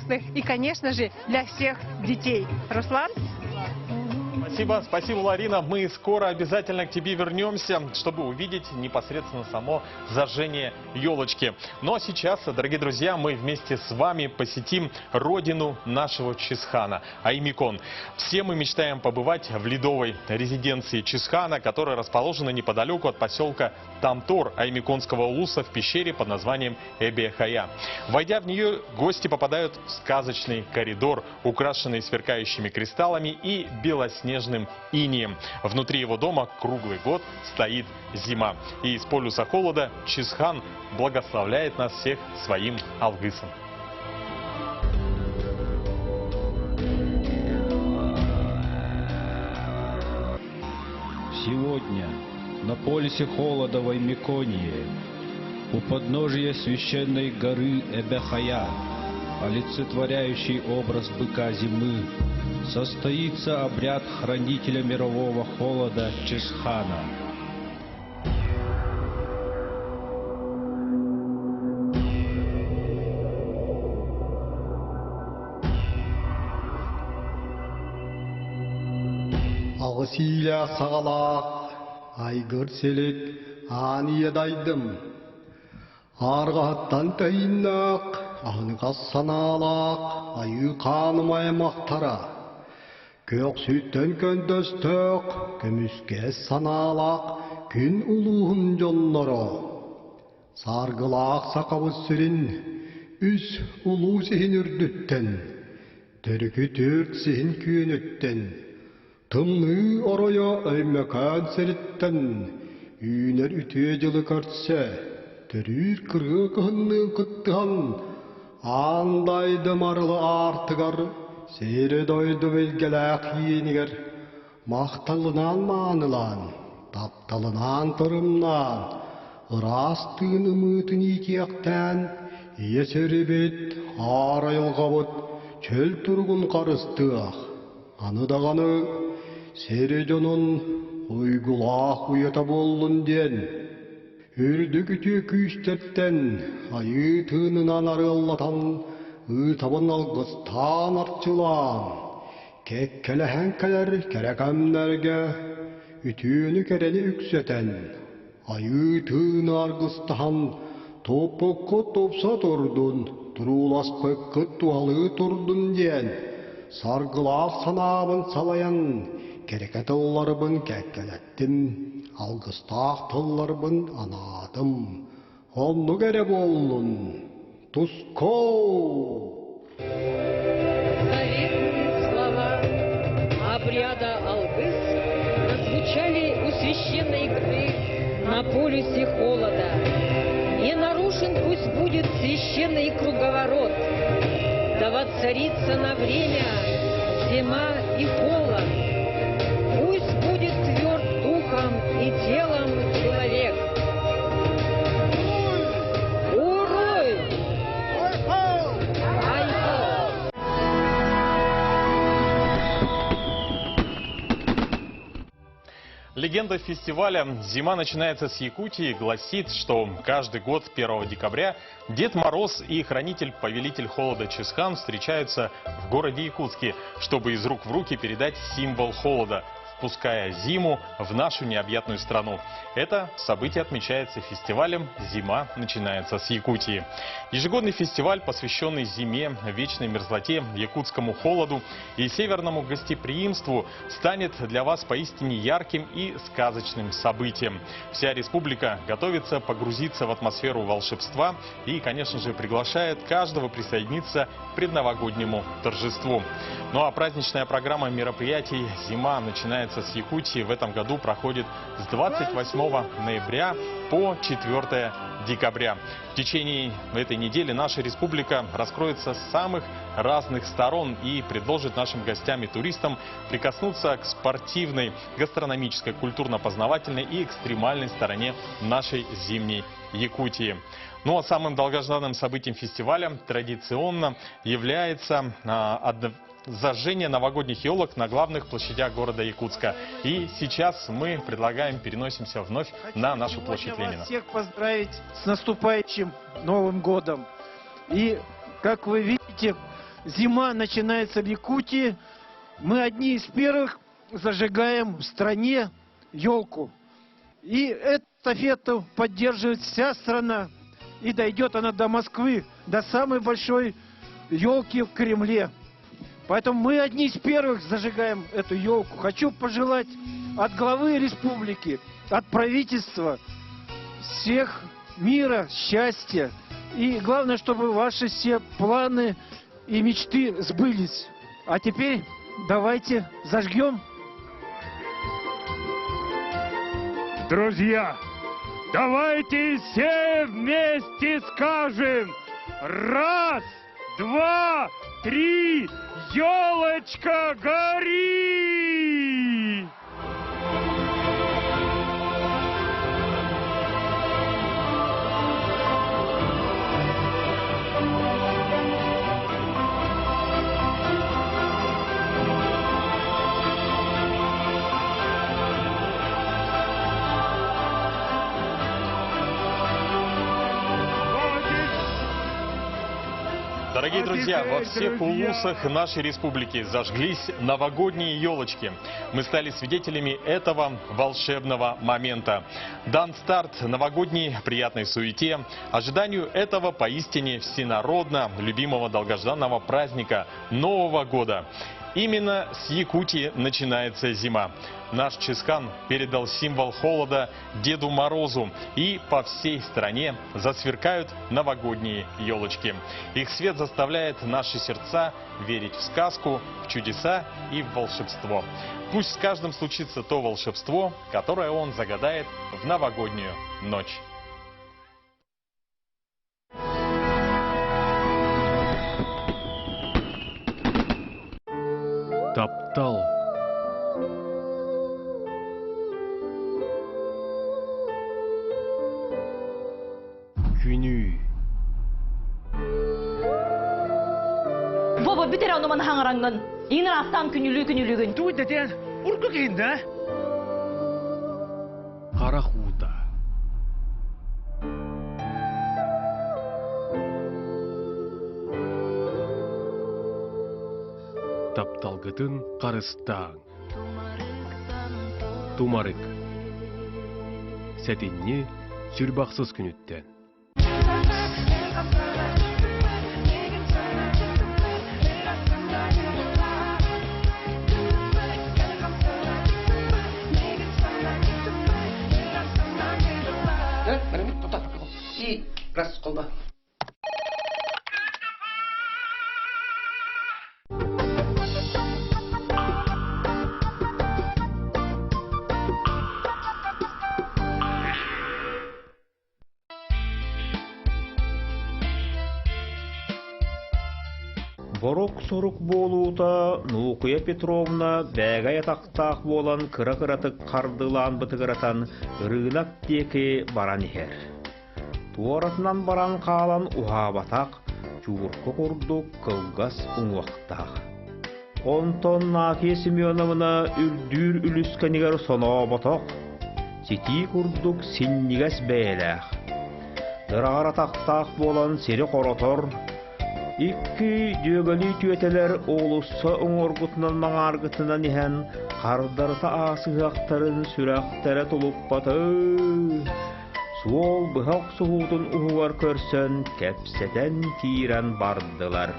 взрослых и, конечно же, для всех детей. Руслан? Спасибо, Ларина. Мы скоро обязательно к тебе вернемся, чтобы увидеть непосредственно само зажжение елочки. Ну а сейчас, дорогие друзья, мы вместе с вами посетим родину нашего Чисхана, Аймикон. Все мы мечтаем побывать в ледовой резиденции Чисхана, которая расположена неподалеку от поселка Тамтор Аймиконского улуса в пещере под названием Эбе-Хая. Войдя в нее, гости попадают в сказочный коридор, украшенный сверкающими кристаллами и белоснежным инеем. Внутри его дома круглый год стоит зима. И из полюса холода Чисхан благословляет нас всех своим алгысом. Сегодня на полюсе холода в Аймиконии, у подножия священной горы Эбе-Хая, олицетворяющий образ быка зимы, состоится обряд хранителя мирового холода Чисхана. Ağısıyla sağlaq, aygır selik, aniyedaydım. Arğattan tayinnak, ağınğaz sanalaq, ayı kanımay maqtara. Kök sütten köndöstök, kömüske sanalaq, gün uluğun yollara. Sargılaq sakabı sürün, üz ulu sihin ürdütten. Türkü türk sihin küynütten. Tımlı oraya öymekan seritten, üner ütüye yılı körtse, törür kırgı kıhınlığın kıttıhan, andaydım arılı artıgar, seyre doydu belgelak yeniger, mahtalınan manılan, taptalınan tırımlan, ırastığın ımıtın ikiyakten, yeserebet, arayıl kabıt, çöl turgun karıstıaq, anıdağanı, Serejonun uygulaq uyata bollun den. Ürdükütü küçtertten, ayı tığınınan arıllatan, ıtabın algıstan artçılan. Kekkelehen keler kerekemlerge, ütüğünü kereni ükseten. Ayı tığını argıstan, topukku topsa turdun, turulas pıkkı tuhalı turdun den. Sargılaq sanabın salayan, kereke tıllarыбын kekkelettim, algыстaq tıllarыбын anadım. Onu kere bollun, Tusko! Заветные слова обряда Алгыс прозвучали у священной горы на полюсе холода. Не нарушен пусть будет священный круговорот, да воцарится на время зима и холод. Пусть будет тверд духом и телом человек. Уруй! Ай-хо! Легенда фестиваля «Зима начинается с Якутии» гласит, что каждый год 1 декабря Дед Мороз и хранитель-повелитель холода Чисхан встречаются в городе Якутске, чтобы из рук в руки передать символ холода, впуская зиму в нашу необъятную страну. Это событие отмечается фестивалем «Зима начинается с Якутии». Ежегодный фестиваль, посвященный зиме, вечной мерзлоте, якутскому холоду и северному гостеприимству, станет для вас поистине ярким и сказочным событием. Вся республика готовится погрузиться в атмосферу волшебства и, конечно же, приглашает каждого присоединиться к предновогоднему торжеству. Ну а праздничная программа мероприятий «Зима начинается с Якутии» в этом году проходит с 28 ноября по 4 декабря. В течение этой недели наша республика раскроется с самых разных сторон и предложит нашим гостям и туристам прикоснуться к спортивной, гастрономической, культурно-познавательной и экстремальной стороне нашей зимней Якутии. Ну а самым долгожданным событием фестиваля традиционно является зажжение новогодних елок на главных площадях города Якутска. И сейчас мы переносимся вновь на нашу площадь Ленина. Всех поздравить с наступающим Новым годом. И, как вы видите, зима начинается в Якутии. Мы одни из первых зажигаем в стране елку. И эту эстафету поддерживает вся страна. И дойдет она до Москвы, до самой большой елки в Кремле. Поэтому мы одни из первых зажигаем эту елку. Хочу пожелать от главы республики, от правительства всех мира, счастья. И главное, чтобы ваши все планы и мечты сбылись. А теперь давайте зажгем. Друзья, давайте все вместе скажем: раз, два, три, елочка, гори! Дорогие друзья, во всех улусах нашей республики зажглись новогодние елочки. Мы стали свидетелями этого волшебного момента. Дан старт новогодней приятной суете, ожиданию этого поистине всенародно любимого долгожданного праздника Нового года. Именно с Якутии начинается зима. Наш Чисхан передал символ холода Деду Морозу, и по всей стране засверкают новогодние елочки. Их свет заставляет наши сердца верить в сказку, в чудеса и в волшебство. Пусть с каждым случится то волшебство, которое он загадает в новогоднюю ночь. Таптал. Күнү. Боба битер ануман хаңараңын. Инер астан күнүлүгүн. Туй деден, урку кейинде? Кара хута. Тапталгытын карыстаң. Тумарык. Сәтинни сүрбақсыз күнүттен. И раз қолда. Борок-сорок болуыта Нукуя Петровна бәгай атақтақ болан кыра-кыратык қардылан бытыгыратан рынак теке баран ихер. Туаратынан баран қалан ухабатақ чуғырқы құрдық кылгас ұңуақтақ. Онтон Нафия Семеновна үрдүр үлісканигер соно батақ, сети құрдық синнигас бәйләқ. Дырағар атақтақ болан сері қоротор, икки дөгөлі түйетелер оғылыса оңоргутынан маңаргытынан ихен қардарыта асығақтарын сүрәқтәрі тұлып баты. Суол бұхақ сұғудың ұғуар көрсен кәпсетен тирен бардылар.